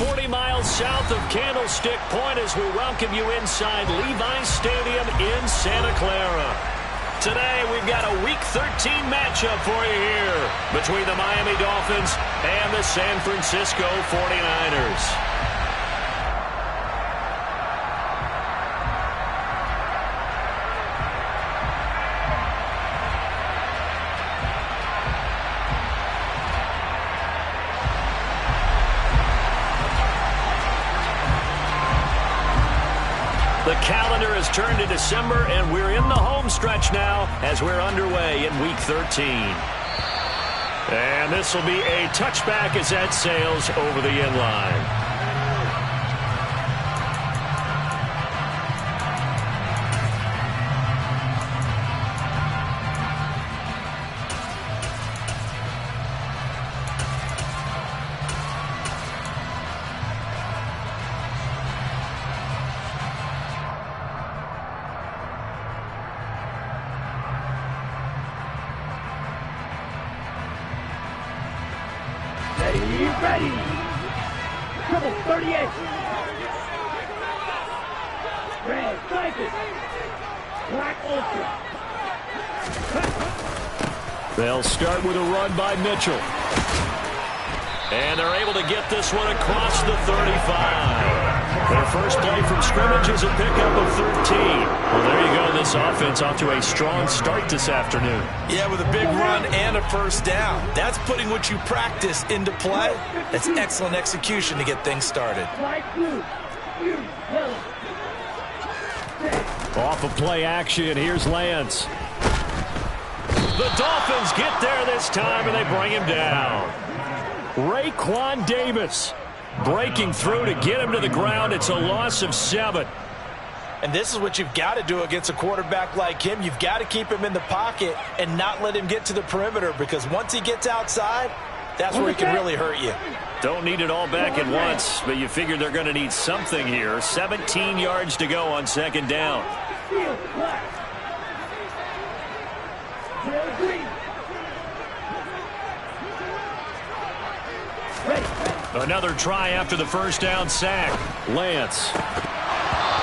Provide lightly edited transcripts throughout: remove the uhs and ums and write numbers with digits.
40 miles south of Candlestick Point as we welcome you inside Levi's Stadium in Santa Clara. Today, we've got a Week 13 matchup for you here between the Miami Dolphins and the San Francisco 49ers. The calendar has turned to December, and we're in the home stretch now as we're underway in Week 13. And this will be a touchback as that sails over the end line. Ready. Triple 38. Red blanket. Black ultra. They'll start with a run by Mitchell. And they're able to get this one across the 35. Their first play from scrimmage is a pickup of 13. Well, there you go. This offense off to a strong start this afternoon. Yeah, with a big run and a first down. That's putting what you practice into play. That's excellent execution to get things started. Off of play action, here's Lance. The Dolphins get there this time, and they bring him down. Raekwon Davis breaking through to get him to the ground. It's a loss of 7. And this is what you've got to do against a quarterback like him. You've got to keep him in the pocket and not let him get to the perimeter, because once he gets outside, that's where he can really hurt you. Don't need it all back at once, but you figure they're going to need something here. 17 yards to go on second down. Another try after the first down sack. Lance.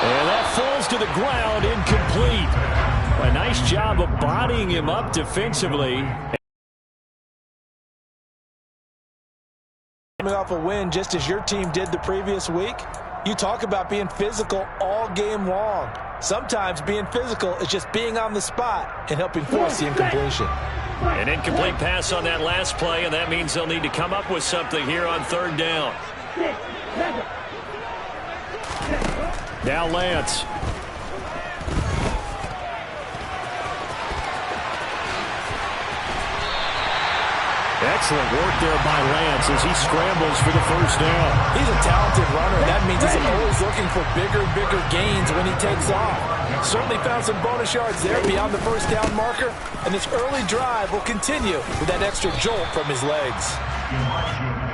And that falls to the ground, incomplete. A nice job of bodying him up defensively. Coming off a win just as your team did the previous week, you talk about being physical all game long. Sometimes being physical is just being on the spot and helping force the incompletion. An incomplete pass on that last play, and that means they'll need to come up with something here on third down. Now Lance. Excellent work there by Lance as he scrambles for the first down. He's a talented runner. That means he's always looking for bigger and bigger gains when he takes off. Certainly found some bonus yards there beyond the first down marker. And this early drive will continue with that extra jolt from his legs.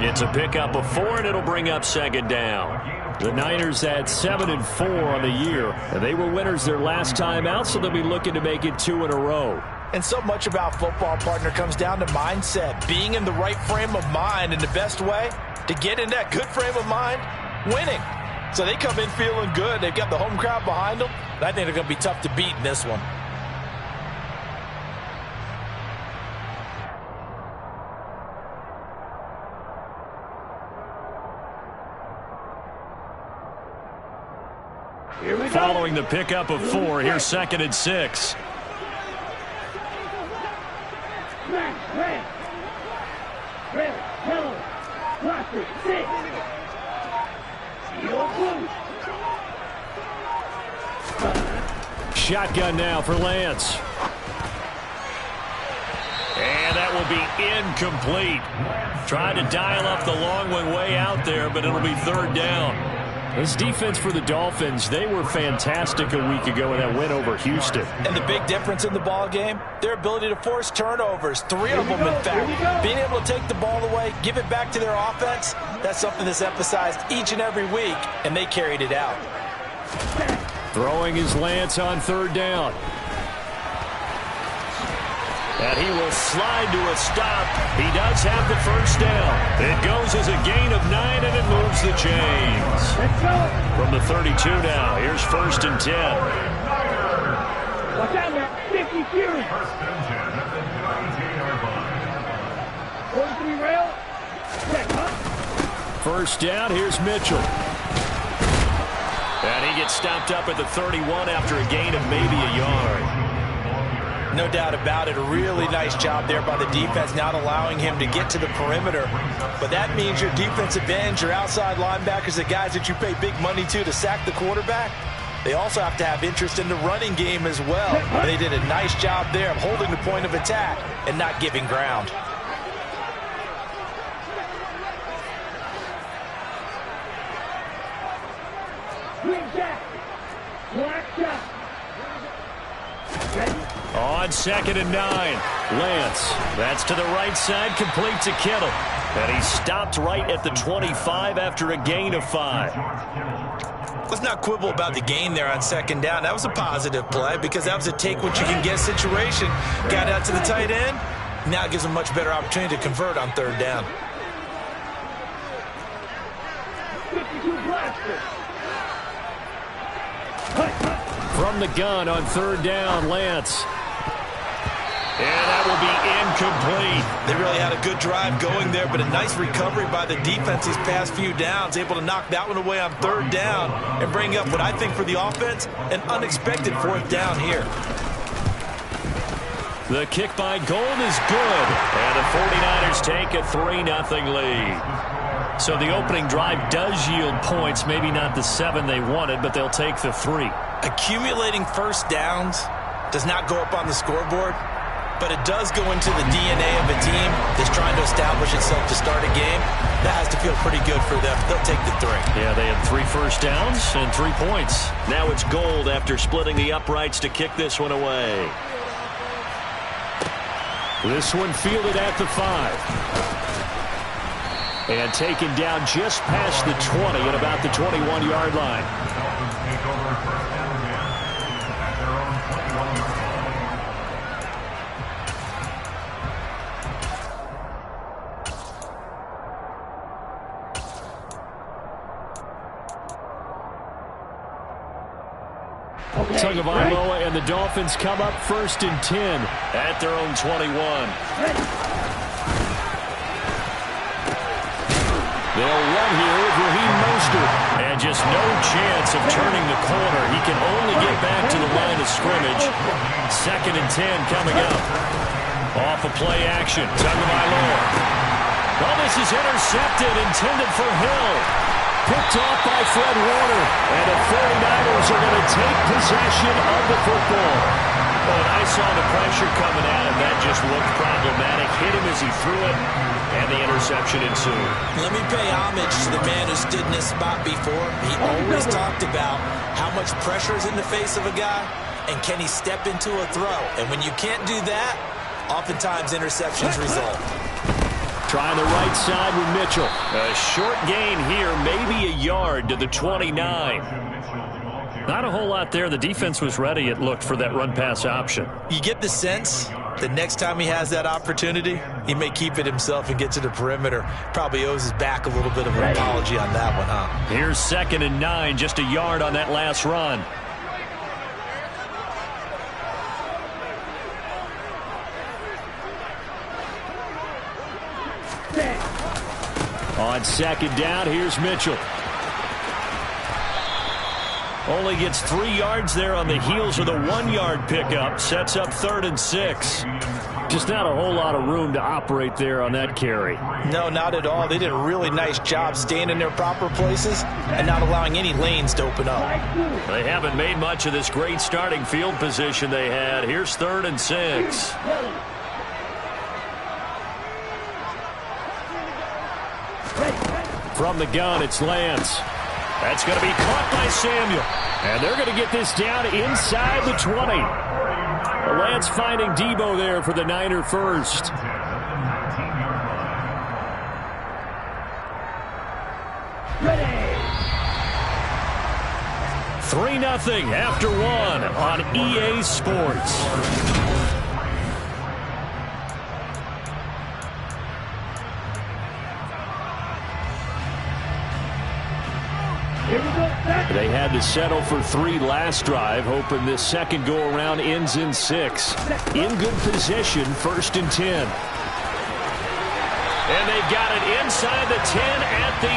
It's a pickup of 4, and it'll bring up second down. The Niners had 7-4 on the year, and they were winners their last time out, so they'll be looking to make it 2 in a row. And so much about football, partner, comes down to mindset, being in the right frame of mind, and the best way to get in that good frame of mind, winning. So they come in feeling good. They've got the home crowd behind them. I think they're going to be tough to beat in this one. Following the pickup of 4, here's 2nd and 6. Shotgun now for Lance. And that will be incomplete. Tried to dial up the long one way out there, but it'll be third down. This defense for the Dolphins, they were fantastic a week ago in that win over Houston. And the big difference in the ball game, their ability to force turnovers, 3 of them in fact. Being able to take the ball away, give it back to their offense, that's something that's emphasized each and every week, and they carried it out. Throwing his Lance on third down. And he will slide to a stop. He does have the first down. It goes as a gain of 9, and it moves the chains. Let's go. From the 32 now, here's 1st and 10. Watch out now. 50 Fury. 43 rail. Check, huh? First down, here's Mitchell. And he gets stopped up at the 31 after a gain of maybe a yard. No doubt about it. A really nice job there by the defense, not allowing him to get to the perimeter. But that means your defensive ends, your outside linebackers, the guys that you pay big money to sack the quarterback, they also have to have interest in the running game as well. And they did a nice job there of holding the point of attack and not giving ground. Green jack. Black jack. Ready? On 2nd and 9, Lance. That's to the right side, complete to Kittle. And he's stopped right at the 25 after a gain of 5. Let's not quibble about the gain there on 2nd down. That was a positive play because that was a take-what-you-can-get situation. Got out to the tight end. Now it gives him a much better opportunity to convert on 3rd down. 52 blaster. From the gun on 3rd down, Lance. And that will be incomplete. They really had a good drive going there, but a nice recovery by the defense these past few downs, able to knock that one away on 3rd down and bring up what I think for the offense, an unexpected 4th down here. The kick by Gold is good, and the 49ers take a 3-0 lead. So the opening drive does yield points, maybe not the 7 they wanted, but they'll take the 3. Accumulating first downs does not go up on the scoreboard, but it does go into the DNA of a team that's trying to establish itself to start a game. That has to feel pretty good for them. They'll take the 3. Yeah, they had 3 first downs and 3 points. Now it's Gold after splitting the uprights to kick this one away. This one fielded at the 5. And taken down just past the 20 at about the 21-yard line. Tagovailoa and the Dolphins come up 1st and 10 at their own 21. They'll run here with Raheem Mostert. And just no chance of turning the corner. He can only get back to the line of scrimmage. 2nd and 10 coming up. Off a play action. Tagovailoa. Well, this is intercepted, intended for Hill. Picked off by Fred Warner. And the 49ers are going to take possession of the football. Well, and I saw the pressure coming at him. That just looked problematic. Hit him as he threw it, and the interception ensued. Let me pay homage to the man who stood in this spot before. He always talked about how much pressure is in the face of a guy, and can he step into a throw. And when you can't do that, oftentimes interceptions result. Trying the right side with Mitchell. A short gain here, maybe a yard to the 29. Not a whole lot there. The defense was ready, it looked, for that run-pass option. You get the sense that next time he has that opportunity, he may keep it himself and get to the perimeter. Probably owes his back a little bit of an apology on that one, huh? Here's 2nd and 9, just a yard on that last run. On 2nd down, here's Mitchell. Only gets 3 yards there on the heels of the 1-yard pickup. Sets up 3rd and 6. Just not a whole lot of room to operate there on that carry. No, not at all. They did a really nice job staying in their proper places and not allowing any lanes to open up. They haven't made much of this great starting field position they had. Here's 3rd and 6. From the gun, it's Lance. That's going to be caught by Samuel. And they're going to get this down inside the 20. Lance finding Debo there for the Niner first. Ready. 3-0 after 1 on EA Sports. to settle for 3 last drive, hoping this second go-around ends in 6. In good position, 1st and 10. And they got it inside the 10 at the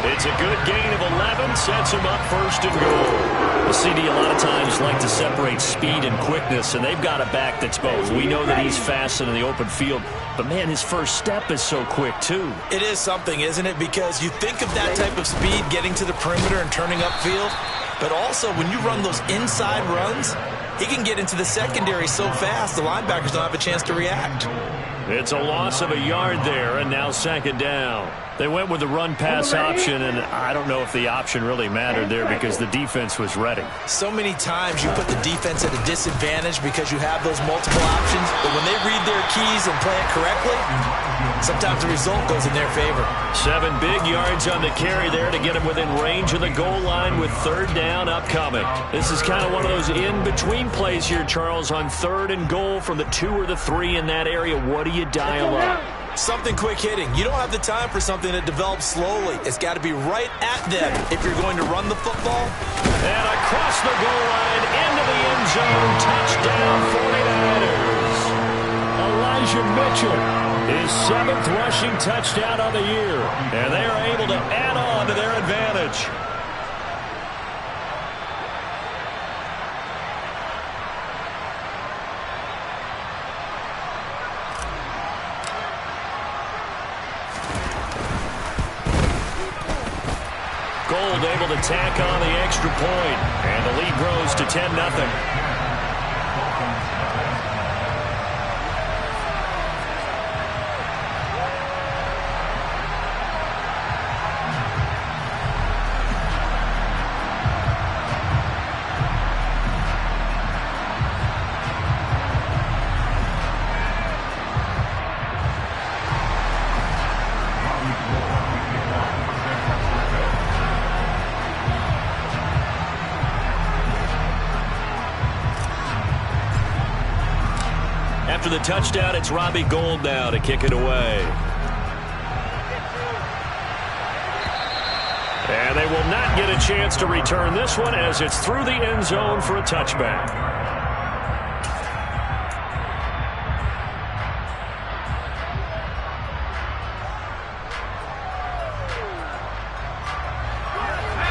8. It's a good gain of 11, sets them up 1st and goal. The CD a lot of times like to separate speed and quickness, and they've got a back that's both. We know that he's fast in the open field, but man, his first step is so quick too. It is something, isn't it? Because you think of that type of speed getting to the perimeter and turning upfield, but also when you run those inside runs, he can get into the secondary so fast the linebackers don't have a chance to react. It's a loss of a yard there, and now 2nd down. They went with the run-pass option, and I don't know if the option really mattered there because the defense was ready. So many times you put the defense at a disadvantage because you have those multiple options, but when they read their keys and play it correctly, sometimes the result goes in their favor. 7 big yards on the carry there to get him within range of the goal line with 3rd down upcoming. This is kind of one of those in-between plays here, Charles, on 3rd and goal from the 2 or the 3 in that area. What do you dial up? Something quick hitting. You don't have the time for something that develops slowly. It's got to be right at them if you're going to run the football. And across the goal line, into the end zone, touchdown 49ers. Elijah Mitchell, his 7th rushing touchdown on the year. And they are able to add on to their advantage. Gold able to tack on the extra point, and the lead grows to 10-0. After the touchdown, it's Robbie Gould now to kick it away. And they will not get a chance to return this one as it's through the end zone for a touchback.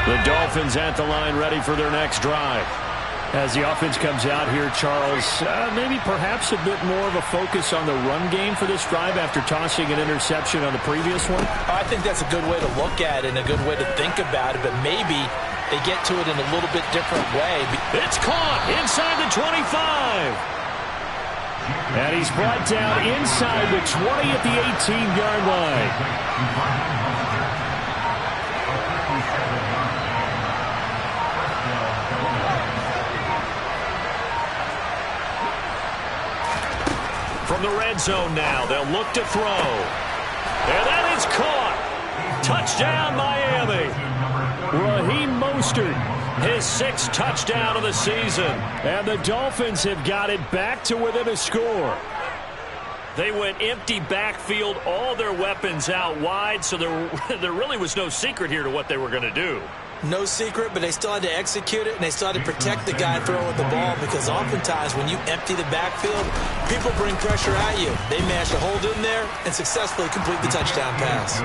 The Dolphins at the line ready for their next drive. As the offense comes out here, Charles, maybe perhaps a bit more of a focus on the run game for this drive after tossing an interception on the previous one? I think that's a good way to look at it and a good way to think about it, but maybe they get to it in a little bit different way. It's caught inside the 25. And he's brought down inside the 20 at the 18-yard line. From the red zone now, they'll look to throw. And that is caught. Touchdown, Miami. Raheem Mostert, his 6th touchdown of the season. And the Dolphins have got it back to within a score. They went empty backfield, all their weapons out wide, so there really was no secret here to what they were going to do. No secret, but they still had to execute it, and they still had to protect the guy throwing the ball because oftentimes when you empty the backfield, people bring pressure at you. They managed to hold in there and successfully complete the touchdown pass.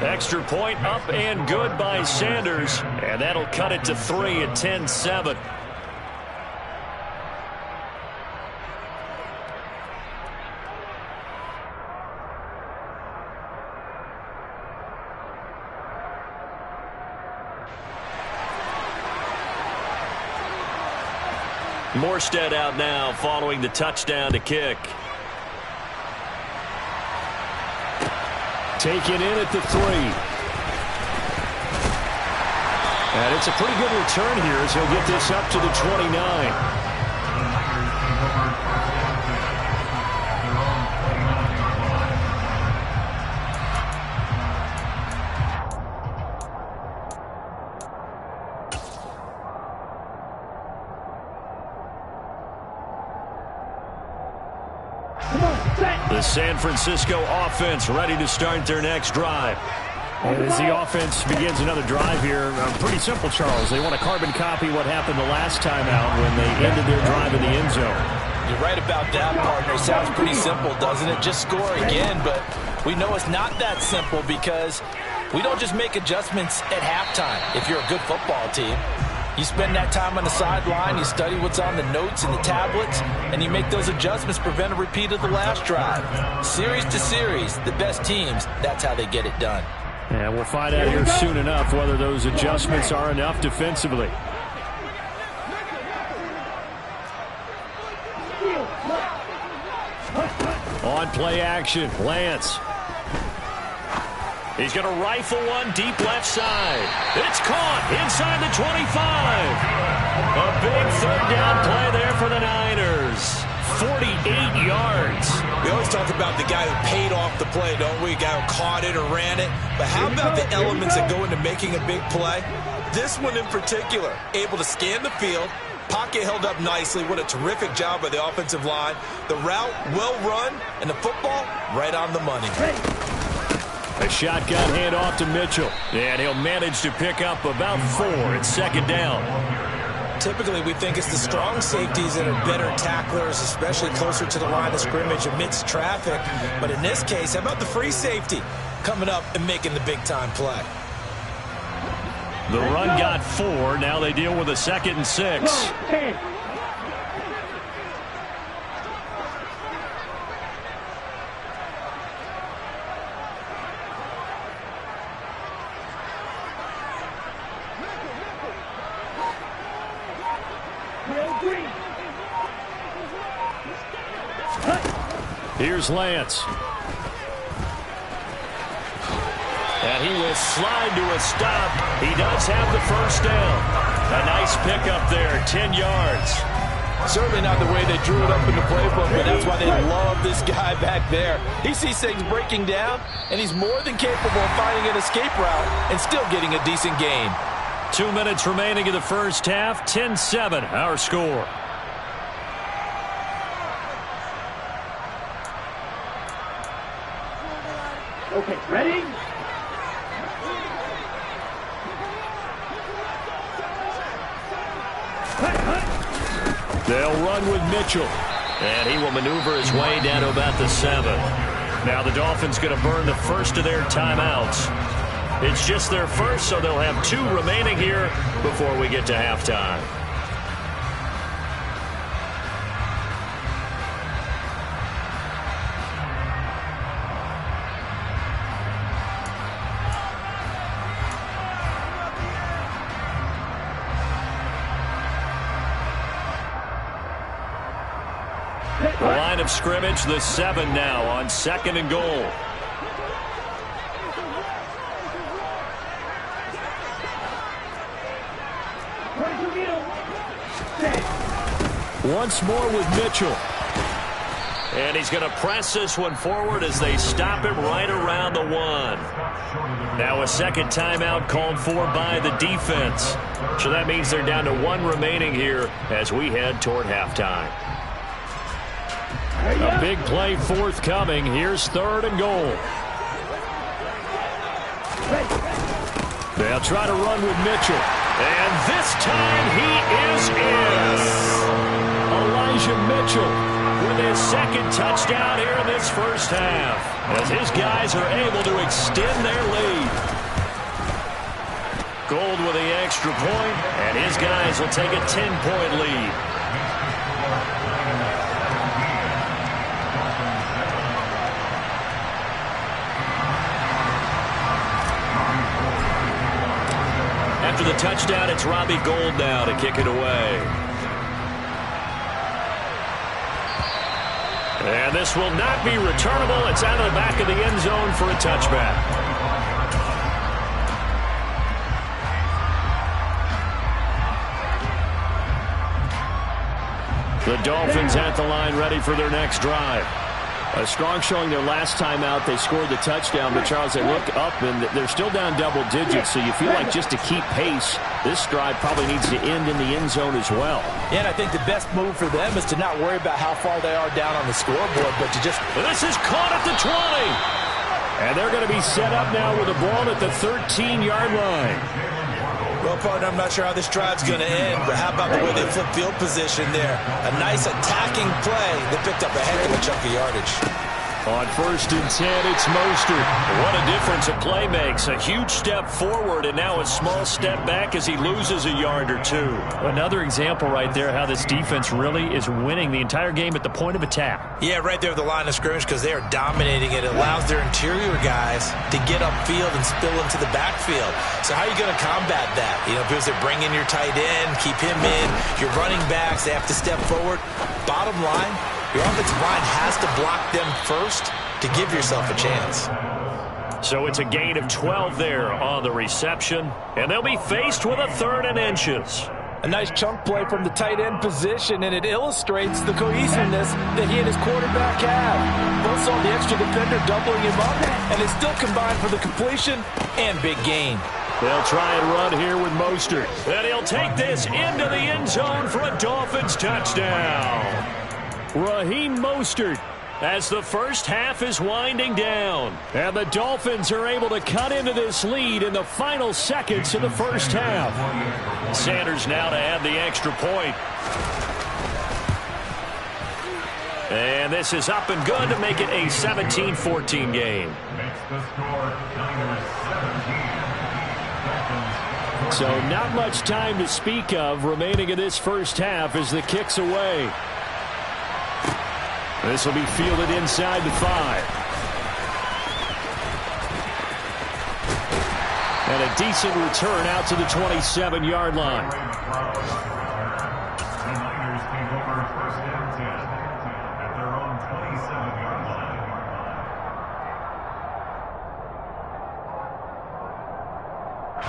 Extra point up and good by Sanders, and that'll cut it to 3 at 10-7. Morstead out now following the touchdown to kick. Taken in at the 3. And it's a pretty good return here as he'll get this up to the 29. The San Francisco offense ready to start their next drive. And as the offense begins another drive here, pretty simple, Charles. They want to carbon copy what happened the last time out when they ended their drive in the end zone. You're right about that, partner. Sounds pretty simple, doesn't it? Just score again, but we know it's not that simple because we don't just make adjustments at halftime if you're a good football team. You spend that time on the sideline, you study what's on the notes and the tablets, and you make those adjustments, prevent a repeat of the last drive. Series to series, the best teams, that's how they get it done. And we'll find out here soon enough whether those adjustments are enough defensively. On play action, Lance. He's going to rifle one deep left side. It's caught inside the 25. A big third down play there for the Niners. 48 yards. We always talk about the guy who paid off the play, don't we? A guy who caught it or ran it. But how about the elements that go into making a big play? This one in particular, able to scan the field, pocket held up nicely. What a terrific job by the offensive line. The route well run, and the football right on the money. A shotgun handoff to Mitchell. And he'll manage to pick up about 4 at second down. Typically, we think it's the strong safeties that are better tacklers, especially closer to the line of scrimmage amidst traffic. But in this case, how about the free safety coming up and making the big-time play? The run got 4. Now they deal with a 2nd and 6. Here's Lance. And he will slide to a stop. He does have the first down. A nice pickup there, 10 yards. Certainly not the way they drew it up in the playbook, but that's why they love this guy back there. He sees things breaking down, and he's more than capable of finding an escape route and still getting a decent gain. 2 minutes remaining in the first half, 10-7, our score. Okay, ready? They'll run with Mitchell. And he will maneuver his way down to about the 7. Now the Dolphins going to burn the first of their timeouts. It's just their first, so they'll have 2 remaining here before we get to halftime. The line of scrimmage, the 7 now on 2nd and goal. Once more with Mitchell. And he's going to press this one forward as they stop him right around the 1. Now a 2nd timeout called for by the defense. So that means they're down to 1 remaining here as we head toward halftime. A big play forthcoming. Here's 3rd and goal. They'll try to run with Mitchell. And this time he is in. Elijah Mitchell with his 2nd touchdown here in this first half, as his guys are able to extend their lead. Gold with the extra point, and his guys will take a 10-point lead. After the touchdown, it's Robbie Gould now to kick it away. And this will not be returnable. It's out of the back of the end zone for a touchback. The Dolphins at the line ready for their next drive. A strong showing their last time out. They scored the touchdown, but Charles, they look up and they're still down double digits, so you feel like just to keep pace, this drive probably needs to end in the end zone as well. Yeah, and I think the best move for them is to not worry about how far they are down on the scoreboard, but to just... This is caught at the 20. And they're going to be set up now with the ball at the 13-yard line. Well, partner, I'm not sure how this drive's going to end, but how about the way they flip field position there? A nice attacking play. They picked up a heck of a chunk of yardage. On 1st and 10, it's Mostert. What a difference a play makes. A huge step forward and now a small step back as he loses a yard or two. Another example right there how this defense really is winning the entire game at the point of attack. Yeah, right there at the line of scrimmage because they are dominating it. It allows their interior guys to get upfield and spill into the backfield. So how are you going to combat that? You know, because they bring in your tight end, keep him in. Your running backs, they have to step forward. Bottom line, your offensive line has to block them first to give yourself a chance. So it's a gain of 12 there on the reception, and they'll be faced with a 3rd and inches. A nice chunk play from the tight end position, and it illustrates the cohesiveness that he and his quarterback have. Both saw the extra defender doubling him up, and they still combined for the completion and big gain. They'll try and run here with Mostert. And he'll take this into the end zone for a Dolphins touchdown. Raheem Mostert as the first half is winding down. And the Dolphins are able to cut into this lead in the final seconds of the first half. Sanders now to add the extra point. And this is up and good to make it a 17-14 game. So not much time to speak of remaining in this first half as the kick's away. This will be fielded inside the 5. And a decent return out to the 27-yard line.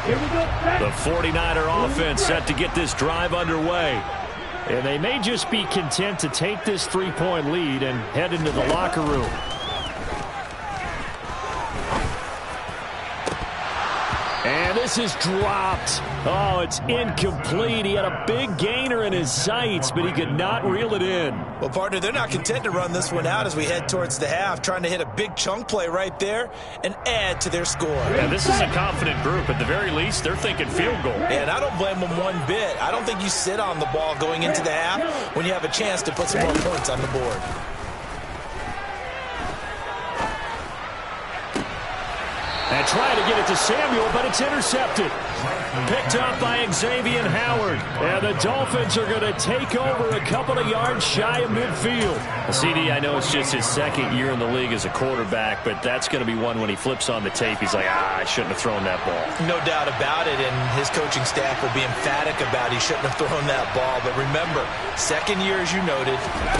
Here we go. The 49er offense set to get this drive underway. And they may just be content to take this 3-point lead and head into the locker room. And this is dropped. Oh, it's incomplete. He had a big gainer in his sights, but he could not reel it in. Well, partner, they're not content to run this one out as we head towards the half, trying to hit a big chunk play right there and add to their score. And this is a confident group. At the very least, they're thinking field goal. And I don't blame them one bit. I don't think you sit on the ball going into the half when you have a chance to put some more points on the board. And trying to get it to Samuel, but it's intercepted. Picked up by Xavier Howard. And the Dolphins are going to take over a couple of yards shy of midfield. CD, I know it's just his 2nd year in the league as a quarterback, but that's going to be one when he flips on the tape. He's like, I shouldn't have thrown that ball. No doubt about it, and his coaching staff will be emphatic about he shouldn't have thrown that ball. But remember, 2nd year, as you noted,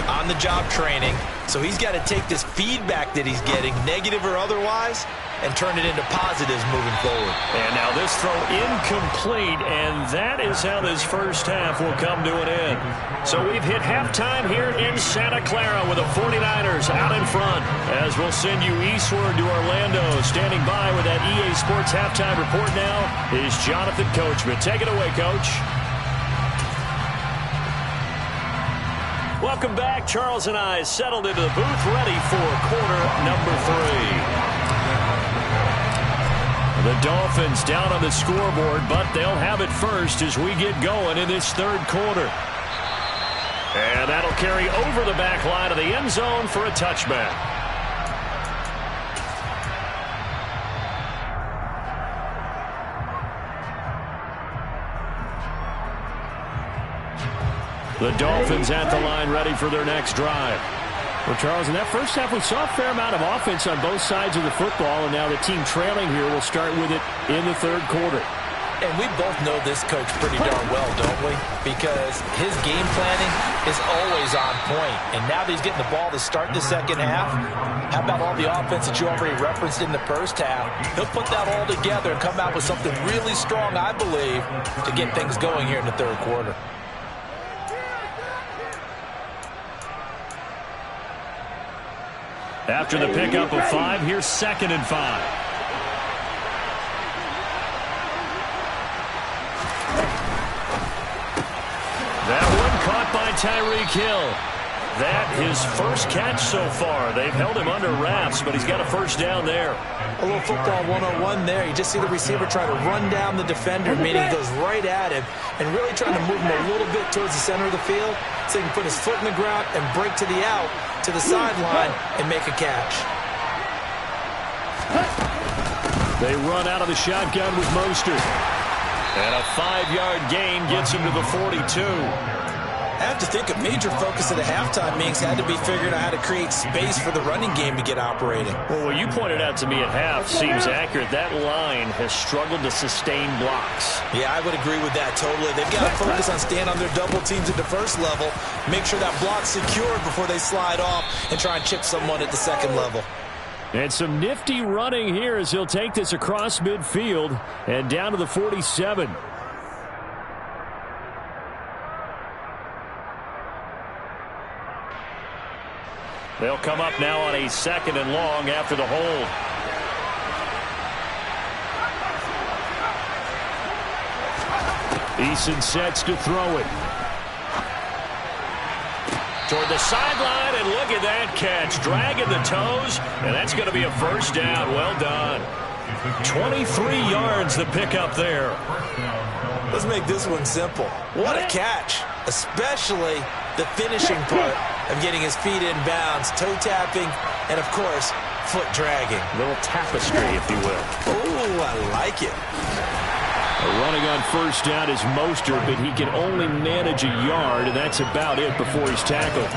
on-the-job training. So he's got to take this feedback that he's getting, negative or otherwise, and turn it into positives moving forward. And now this throw incomplete, and that is how this first half will come to an end. So we've hit halftime here in Santa Clara with the 49ers out in front. As we'll send you eastward to Orlando. Standing by with that EA Sports halftime report now is Jonathan Coachman. Take it away, Coach. Welcome back. Charles and I settled into the booth, ready for quarter number 3. The Dolphins down on the scoreboard, but they'll have it first as we get going in this 3rd quarter. And that'll carry over the back line of the end zone for a touchback. The Dolphins at the line ready for their next drive. Well, Charles, in that first half, we saw a fair amount of offense on both sides of the football, and now the team trailing here will start with it in the 3rd quarter. And we both know this coach pretty darn well, don't we? Because his game planning is always on point. And now that he's getting the ball to start the 2nd half, how about all the offense that you already referenced in the first half? He'll put that all together and come out with something really strong, I believe, to get things going here in the 3rd quarter. After the pickup of 5, here's 2nd and 5. That one caught by Tyreek Hill. that his first catch so far. They've held him under wraps, but he's got a first down there. A little football 101 there. You just see the receiver try to run down the defender, meaning he goes right at him and really trying to move him a little bit towards the center of the field so he can put his foot in the ground and break to the out, to the sideline, and make a catch. They run out of the shotgun with Mostert. And a 5-yard gain gets him to the 42. I have to think a major focus of the halftime meetings had to be figuring out how to create space for the running game to get operating. Well, what you pointed out to me at half seems accurate. That line has struggled to sustain blocks. Yeah, I would agree with that totally. They've got to focus on staying on their double teams at the first level, make sure that block's secured before they slide off and try and chip someone at the second level. And some nifty running here as he'll take this across midfield and down to the 47. They'll come up now on a 2nd and long after the hold. Eason sets to throw it. Toward the sideline, and look at that catch. Dragging the toes, and that's going to be a first down. Well done. 23 yards the pickup there. Let's make this one simple. What a catch, especially the finishing part of getting his feet in bounds, toe tapping, and of course, foot dragging. A little tapestry, if you will. Oh, I like it. Running on first down is Mostert, but he can only manage a yard, and that's about it before he's tackled.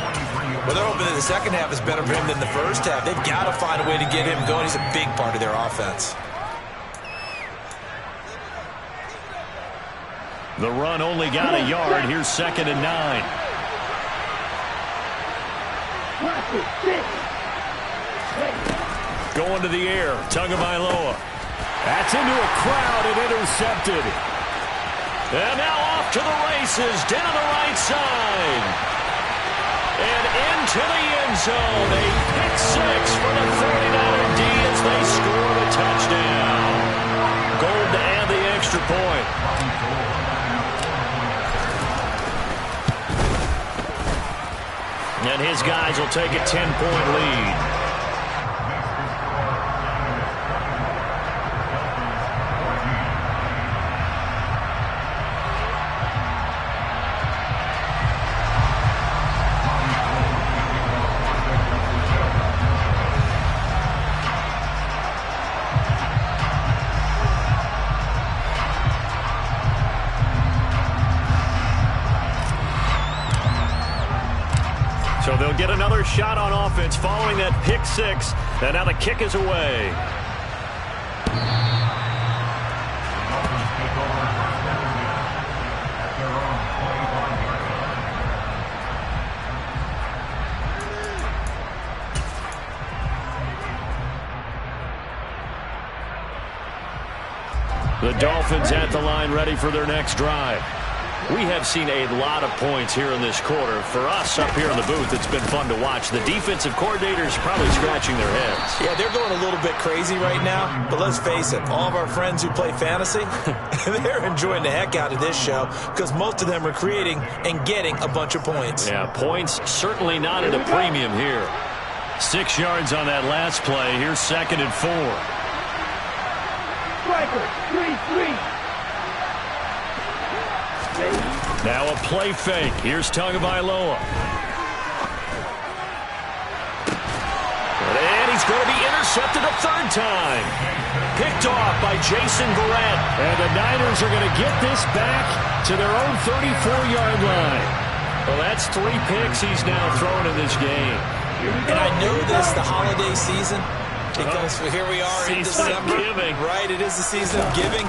Well, they're hoping that the second half is better for him than the first half. They've got to find a way to get him going. He's a big part of their offense. The run only got a yard. Here's 2nd and 9. Going to the air. Tagovailoa. That's into a crowd and intercepted. And now off to the races, down the right side. And into the end zone. A pick 6 for the 49er D as they score the touchdown. Gold to add the extra point. And his guys will take a 10-point lead. So they'll get another shot on offense following that pick 6. And now the kick is away. The Dolphins at the line ready for their next drive. We have seen a lot of points here in this quarter. For us up here in the booth, it's been fun to watch. The defensive coordinators probably scratching their heads. Yeah, they're going a little bit crazy right now. But let's face it, all of our friends who play fantasy, they're enjoying the heck out of this show because most of them are creating and getting a bunch of points. Yeah, points certainly not at a premium here. 6 yards on that last play. Here's 2nd and 4. Striker, 3-3. Now a play fake. Here's Tagovailoa. And he's going to be intercepted a 3rd time. Picked off by Jason Verrett. And the Niners are going to get this back to their own 34-yard line. Well, that's 3 picks he's now thrown in this game. And I know this, the holiday season, because here we are in December. Right, it is the season of giving.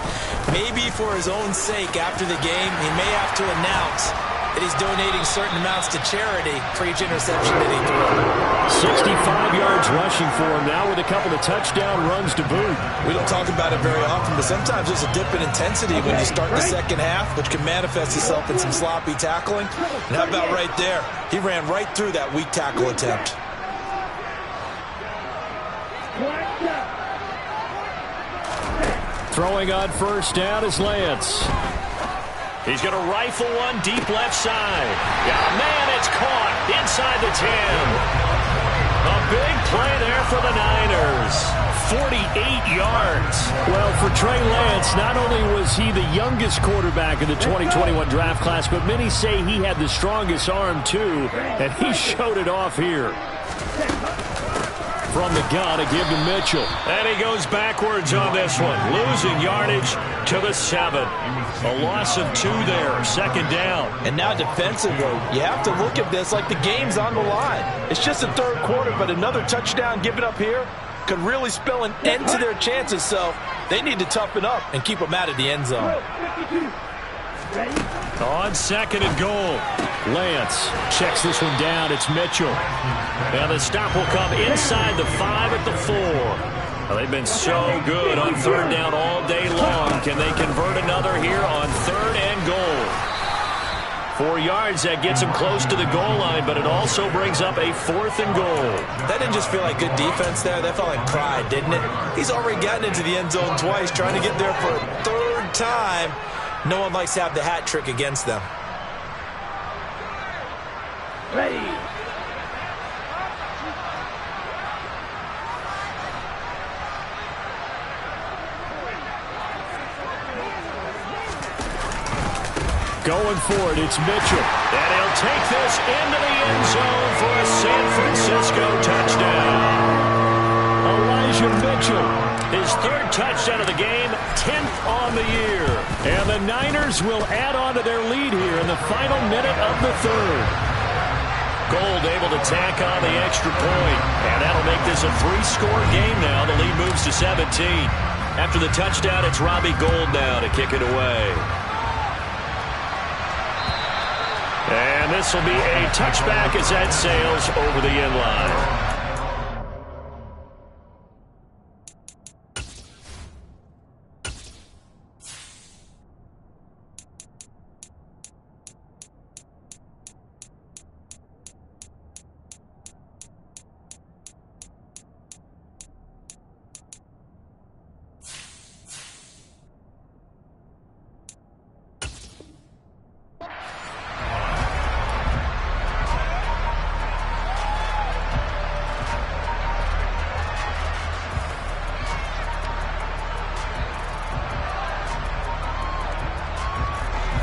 Maybe for his own sake after the game, he may have to announce that he's donating certain amounts to charity for each interception that he threw. 65 yards rushing for him now with a couple of touchdown runs to boot. We don't talk about it very often, but sometimes there's a dip in intensity when you start the second half, which can manifest itself in some sloppy tackling. And how about right there? He ran right through that weak tackle attempt. Throwing on first down is Lance. He's going to rifle one deep left side. Yeah, man, it's caught inside the 10. A big play there for the Niners. 48 yards. Well, for Trey Lance, not only was he the youngest quarterback in the 2021 draft class, but many say he had the strongest arm too, and he showed it off here. From the gun, to give to Mitchell. And he goes backwards on this one, losing yardage to the 7. A loss of 2 there, second down. And now defensively, you have to look at this like the game's on the line. It's just the third quarter, but another touchdown given up here could really spell an end to their chances, so they need to toughen up and keep them out of the end zone. On second and goal. Lance checks this one down. It's Mitchell. Now the stop will come inside the 5 at the 4. Well, they've been so good on third down all day long. Can they convert another here on third and goal? 4 yards, that gets him close to the goal line, but it also brings up a 4th and goal. That didn't just feel like good defense there. That felt like pride, didn't it? He's already gotten into the end zone twice, trying to get there for a 3rd time. No one likes to have the hat trick against them. Ready. Going for it, it's Mitchell. And he'll take this into the end zone for a San Francisco touchdown. Elijah Mitchell. His 3rd touchdown of the game, 10th on the year. And the Niners will add on to their lead here in the final minute of the 3rd. Gold able to tack on the extra point. And that'll make this a 3-score game now. The lead moves to 17. After the touchdown, it's Robbie Gould now to kick it away. And this will be a touchback as that sails over the end line.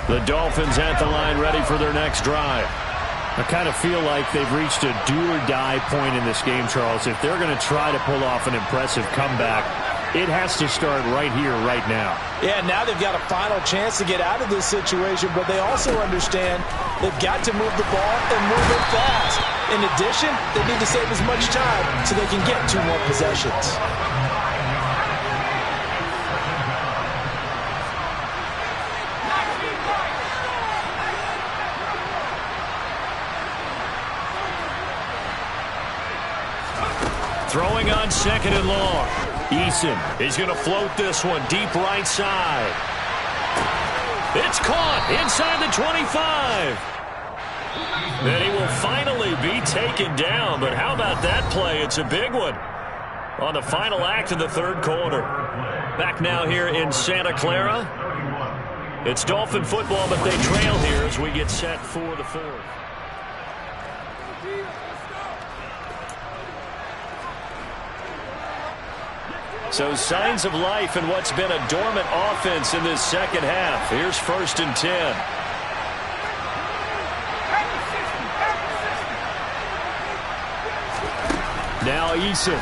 The Dolphins at the line ready for their next drive. I kind of feel like they've reached a do-or-die point in this game, Charles. If they're going to try to pull off an impressive comeback, it has to start right here, right now. Yeah, now they've got a final chance to get out of this situation, but they also understand they've got to move the ball and move it fast. In addition, they need to save as much time so they can get 2 more possessions. Throwing on second and long. Eason is going to float this one deep right side. It's caught inside the 25. And he will finally be taken down. But how about that play? It's a big one on the final act of the 3rd quarter. Back now here in Santa Clara. It's Dolphin football, but they trail here as we get set for the 4th. So signs of life in what's been a dormant offense in this second half. Here's 1st and 10. Now Eason.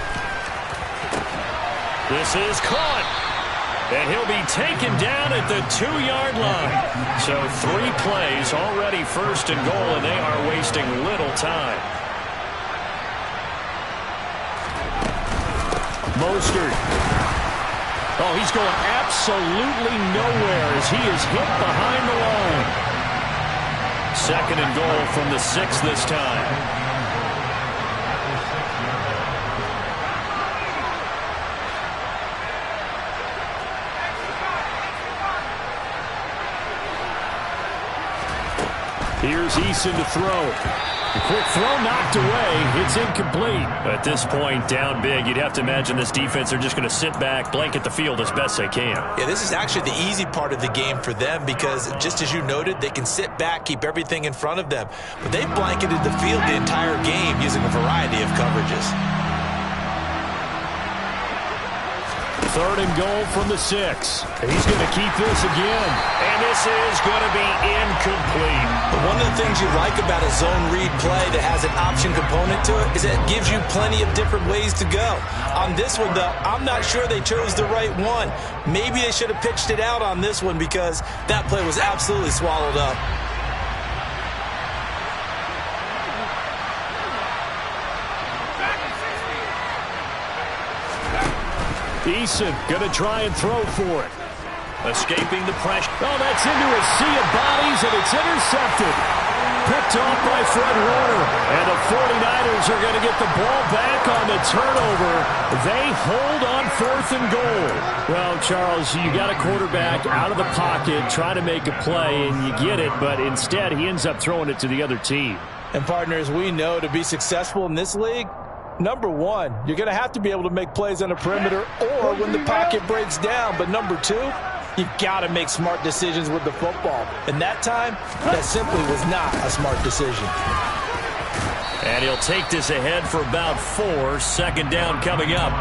This is caught. And he'll be taken down at the 2-yard line. So 3 plays already 1st and goal, and they are wasting little time. Mostert. Oh, he's going absolutely nowhere as he is hit behind the line. 2nd and goal from the 6 this time. Here's Eason to throw. The quick throw knocked away. It's incomplete. At this point, down big, you'd have to imagine this defense are just going to sit back, blanket the field as best they can. Yeah, this is actually the easy part of the game for them because, just as you noted, they can sit back, keep everything in front of them. But they've blanketed the field the entire game using a variety of coverages. 3rd and goal from the 6. He's going to keep this again. And this is going to be incomplete. But one of the things you like about a zone read play that has an option component to it is that it gives you plenty of different ways to go. On this one, though, I'm not sure they chose the right one. Maybe they should have pitched it out on this one because that play was absolutely swallowed up. Eason going to try and throw for it. Escaping the pressure. Oh, that's into a sea of bodies, and it's intercepted. Picked off by Fred Warner. And the 49ers are going to get the ball back on the turnover. They hold on 4th and goal. Well, Charles, you got a quarterback out of the pocket trying to make a play, and you get it, but instead he ends up throwing it to the other team. And partners, we know to be successful in this league, number one, you're going to have to be able to make plays on the perimeter or when the pocket breaks down. But number two, you've got to make smart decisions with the football. And that time, that simply was not a smart decision. And he'll take this ahead for about 4. 2nd down coming up.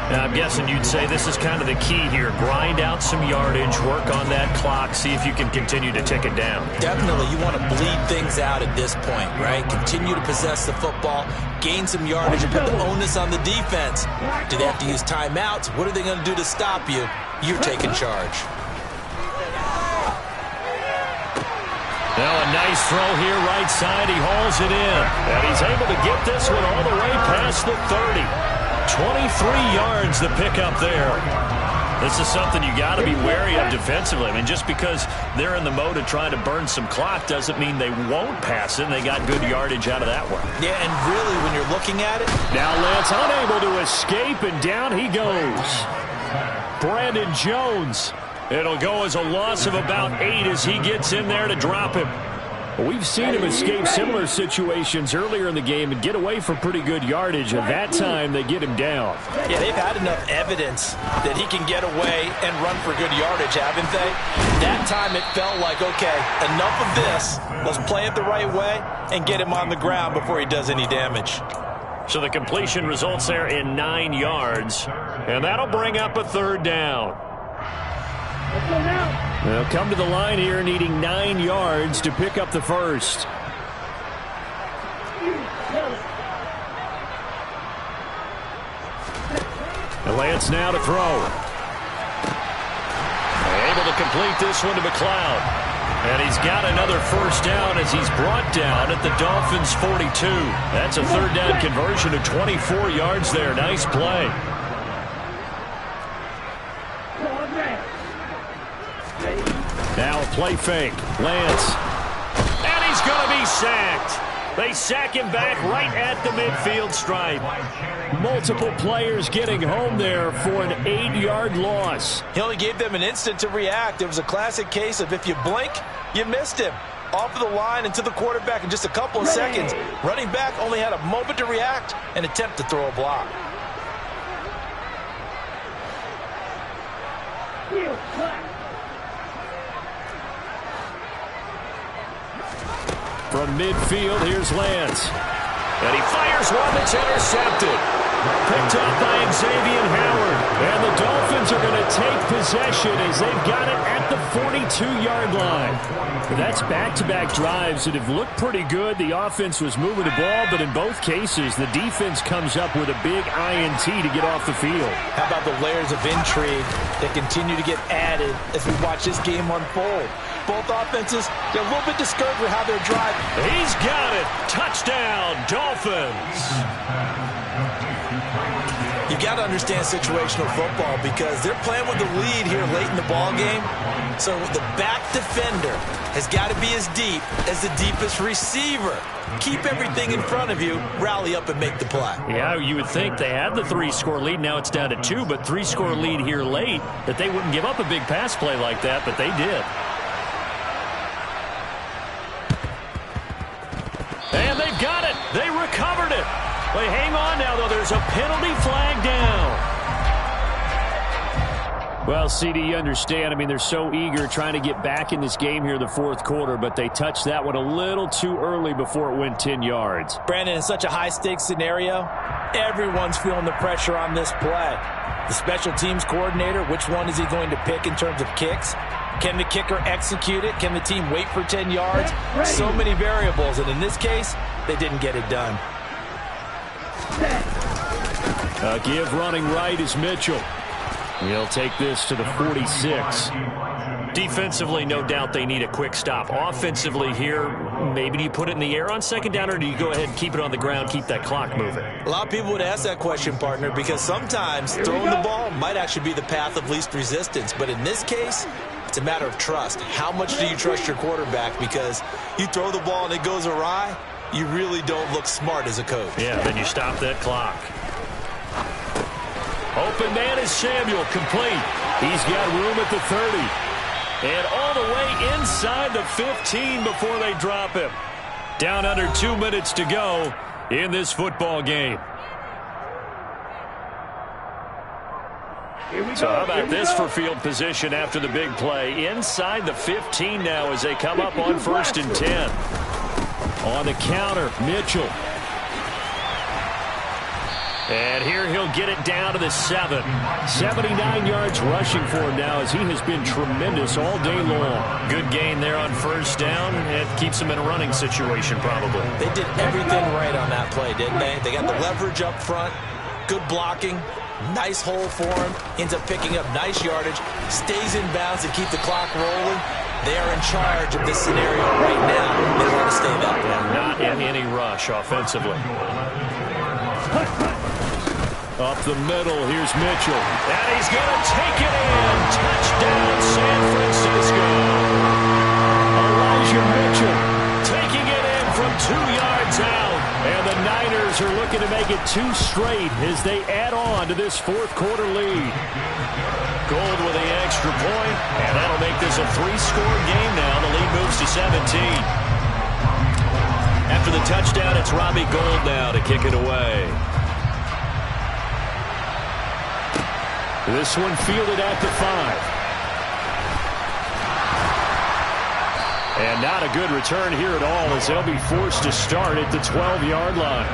Now, I'm guessing you'd say this is kind of the key here. Grind out some yardage, work on that clock, see if you can continue to tick it down. Definitely, you want to bleed things out at this point, right? Continue to possess the football, gain some yardage, and put the onus on the defense. Do they have to use timeouts? What are they going to do to stop you? You're taking charge. Now a nice throw here, right side. He hauls it in. And he's able to get this one all the way past the 30. 23 yards to pick up there. This is something you got to be wary of defensively. I mean, just because they're in the mode of trying to burn some clock doesn't mean they won't pass it, and they got good yardage out of that one. Yeah, and really, when you're looking at it. Now Lance unable to escape, and down he goes. Brandon Jones. It'll go as a loss of about 8 as he gets in there to drop him. We've seen him escape similar situations earlier in the game and get away for pretty good yardage, and that time they get him down. Yeah, they've had enough evidence that he can get away and run for good yardage, haven't they? That time it felt like, okay, enough of this. Let's play it the right way and get him on the ground before he does any damage. So the completion results there in 9 yards, and that'll bring up a 3rd down. They'll come to the line here needing 9 yards to pick up the first. And Lance now to throw. Able to complete this one to McLeod. And he's got another 1st down as he's brought down at the Dolphins' 42. That's a 3rd down conversion of 24 yards there. Nice play. Now a play fake. Lance. And he's going to be sacked. They sack him back right at the midfield stripe. Multiple players getting home there for an 8-yard loss. He only gave them an instant to react. It was a classic case of if you blink, you missed him. Off of the line and to the quarterback in just a couple of seconds. Running back only had a moment to react and attempt to throw a block. From midfield, here's Lance. And he fires one that's intercepted. Picked up by Xavier Howard. And the Dolphins are going to take possession as they've got it at the 42-yard line. That's back-to-back drives that have looked pretty good. The offense was moving the ball, but in both cases, the defense comes up with a big INT to get off the field. How about the layers of intrigue that continue to get added as we watch this game unfold? Both offenses get a little bit discouraged with how they're driving. He's got it. Touchdown, Dolphins. You've got to understand situational football because they're playing with the lead here late in the ball game. So the back defender has got to be as deep as the deepest receiver. Keep everything in front of you, rally up and make the play. Yeah, you would think they had the 3-score lead. Now it's down to 2, but 3-score lead here late, that they wouldn't give up a big pass play like that, but they did. on now, though. There's a penalty flag down. Well, CD, you understand. I mean, they're so eager trying to get back in this game here in the fourth quarter, but they touched that one a little too early before it went 10 yards. Brandon, in such a high-stakes scenario, everyone's feeling the pressure on this play. The special teams coordinator, which one is he going to pick in terms of kicks? Can the kicker execute it? Can the team wait for 10 yards? So many variables, and in this case, they didn't get it done. Give running right is Mitchell. He'll take this to the 46. Defensively, no doubt they need a quick stop. Offensively here, maybe do you put it in the air on second down, or do you go ahead and keep it on the ground, keep that clock moving? A lot of people would ask that question, partner, because sometimes throwing the ball might actually be the path of least resistance. But in this case, it's a matter of trust. How much do you trust your quarterback? Because you throw the ball and it goes awry, you really don't look smart as a coach. Yeah, then you stop that clock. Open man is Samuel, complete. He's got room at the 30. And all the way inside the 15 before they drop him. Down under 2 minutes to go in this football game. So how about this for field position after the big play? Inside the 15 now as they come up on 1st and 10. On the counter, Mitchell. And here he'll get it down to the 7. 79 yards rushing for him now as he has been tremendous all day long. Good gain there on 1st down. It keeps him in a running situation probably. They did everything right on that play, didn't they? They got the leverage up front, good blocking, nice hole for him, ends up picking up nice yardage, stays in bounds to keep the clock rolling. They are in charge of this scenario right now. They want to stay that way. Not in any rush offensively. Up the middle, here's Mitchell. And he's going to take it in. Touchdown, San Francisco. Elijah Mitchell taking it in from 2 yards out. And the Niners are looking to make it 2 straight as they add on to this fourth quarter lead. Gold with the extra point, and that'll make this a 3-score game now. The lead moves to 17. After the touchdown, it's Robbie Gould now to kick it away. This one fielded at the 5. And not a good return here at all as they'll be forced to start at the 12-yard line.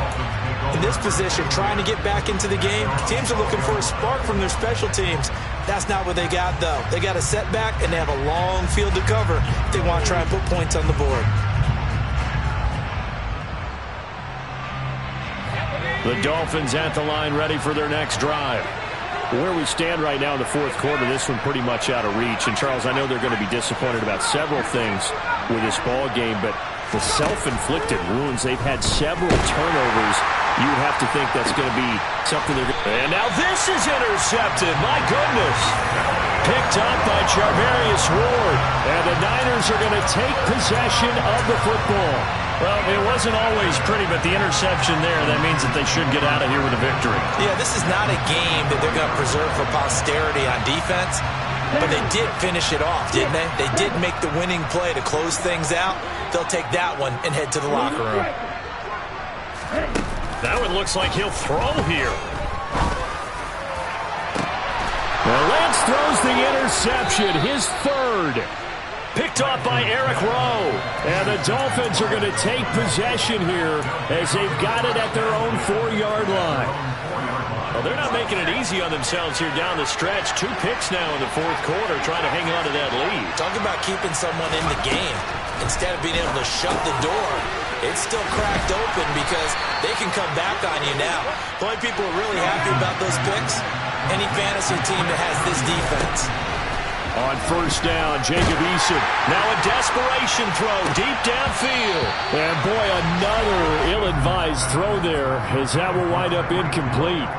In this position, trying to get back into the game, teams are looking for a spark from their special teams. That's not what they got, though. They got a setback, and they have a long field to cover if they want to try and put points on the board. The Dolphins at the line ready for their next drive. Where we stand right now in the fourth quarter, this one pretty much out of reach. And, Charles, I know they're going to be disappointed about several things with this ball game, but the self-inflicted wounds, they've had several turnovers. You would have to think that's going to be something they're going to... And now this is intercepted. My goodness. Picked up by Charvarius Ward. And the Niners are going to take possession of the football. Well, it wasn't always pretty, but the interception there, that means that they should get out of here with a victory. Yeah, this is not a game that they're going to preserve for posterity on defense, but they did finish it off, didn't they? They did make the winning play to close things out. They'll take that one and head to the locker room. That one looks like he'll throw here. Well, Lance throws the interception, his 3rd. Picked off by Eric Rowe. And the Dolphins are going to take possession here as they've got it at their own 4-yard line. Well, they're not making it easy on themselves here down the stretch. 2 picks now in the fourth quarter trying to hang on to that lead. Talk about keeping someone in the game. Instead of being able to shut the door, it's still cracked open because they can come back on you now. The only people who are really happy about those picks, any fantasy team that has this defense. On 1st down, Jacob Eason. Now a desperation throw deep downfield. And boy, another ill-advised throw there as that will wind up incomplete.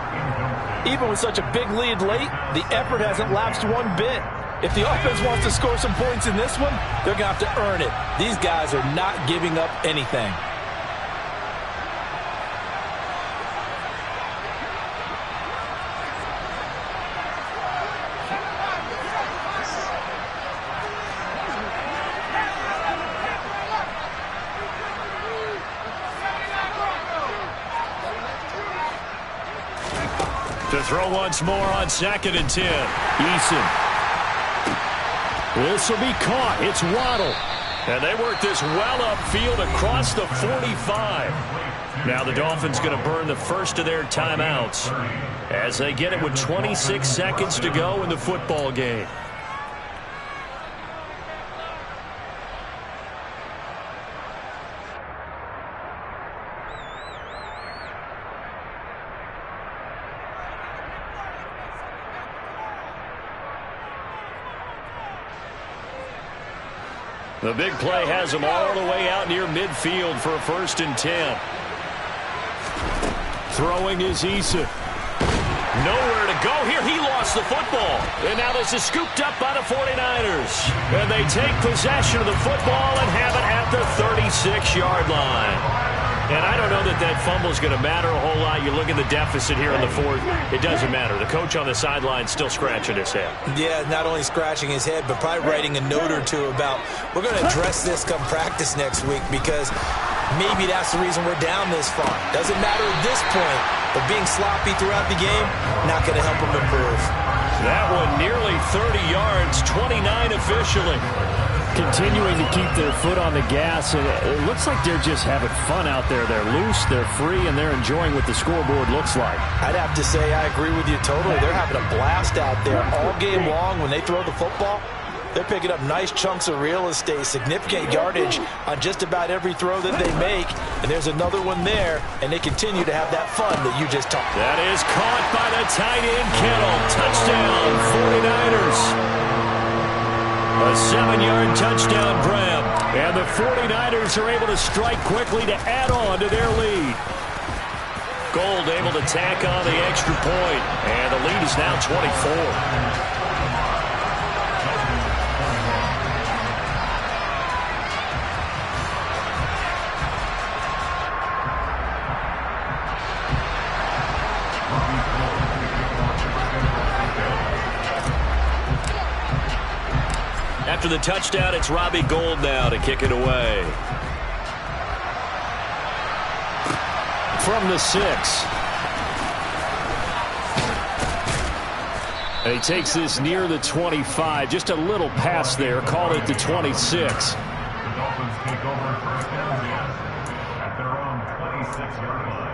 Even with such a big lead late, the effort hasn't lapsed one bit. If the offense wants to score some points in this one, they're going to have to earn it. These guys are not giving up anything. To throw once more on 2nd and 10. Eason. This will be caught. It's Waddle. And they work this well upfield across the 45. Now the Dolphins going to burn the first of their timeouts as they get it with 26 seconds to go in the football game. The big play has him all the way out near midfield for a 1st and 10. Throwing is Eason. Nowhere to go here. He lost the football. And now this is scooped up by the 49ers. And they take possession of the football and have it at the 36-yard line. And I don't know that that fumble is going to matter a whole lot. You look at the deficit here in the 4th. It doesn't matter. The coach on the sideline still scratching his head. Yeah, not only scratching his head, but probably writing a note or two about, we're going to address this come practice next week because maybe that's the reason we're down this far. Doesn't matter at this point, but being sloppy throughout the game, not going to help them improve. That one nearly 30 yards, 29 officially. Continuing to keep their foot on the gas, and it looks like they're just having fun out there. They're loose, they're free, and they're enjoying what the scoreboard looks like. I'd have to say I agree with you totally. They're having a blast out there all game long when they throw the football. They're picking up nice chunks of real estate, significant yardage on just about every throw that they make. And there's another one there, and they continue to have that fun that you just talked about. That is caught by the tight end, Kittle. Touchdown, 49ers. A 7-yard touchdown grab. And the 49ers are able to strike quickly to add on to their lead. Gold able to tack on the extra point. And the lead is now 24. After the touchdown, it's Robbie Gould now to kick it away. From the 6. And he takes this near the 25. Just a little pass there. Call it the 26. The Dolphins take over 1st and 10 at their own 26-yard line.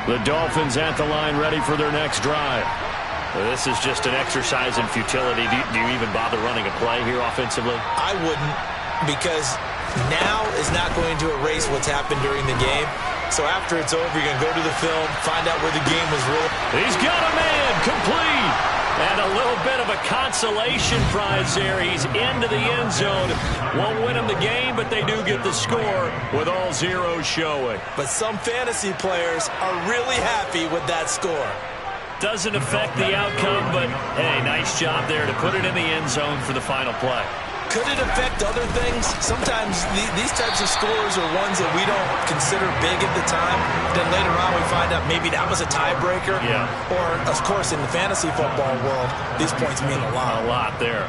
The Dolphins at the line ready for their next drive. This is just an exercise in futility. Do you even bother running a play here offensively? I wouldn't, because now is not going to erase what's happened during the game. So after it's over, you're going to go to the film, find out where the game was really. He's got a man, complete. And a little bit of a consolation prize there. He's into the end zone. Won't win him the game, but they do get the score with all zeros showing. But some fantasy players are really happy with that score. Doesn't affect the outcome, but, hey, nice job there to put it in the end zone for the final play. Could it affect other things? Sometimes these types of scores are ones that we don't consider big at the time. Then later on we find out maybe that was a tiebreaker. Yeah. Or, of course, in the fantasy football world, these points mean a lot. A lot there.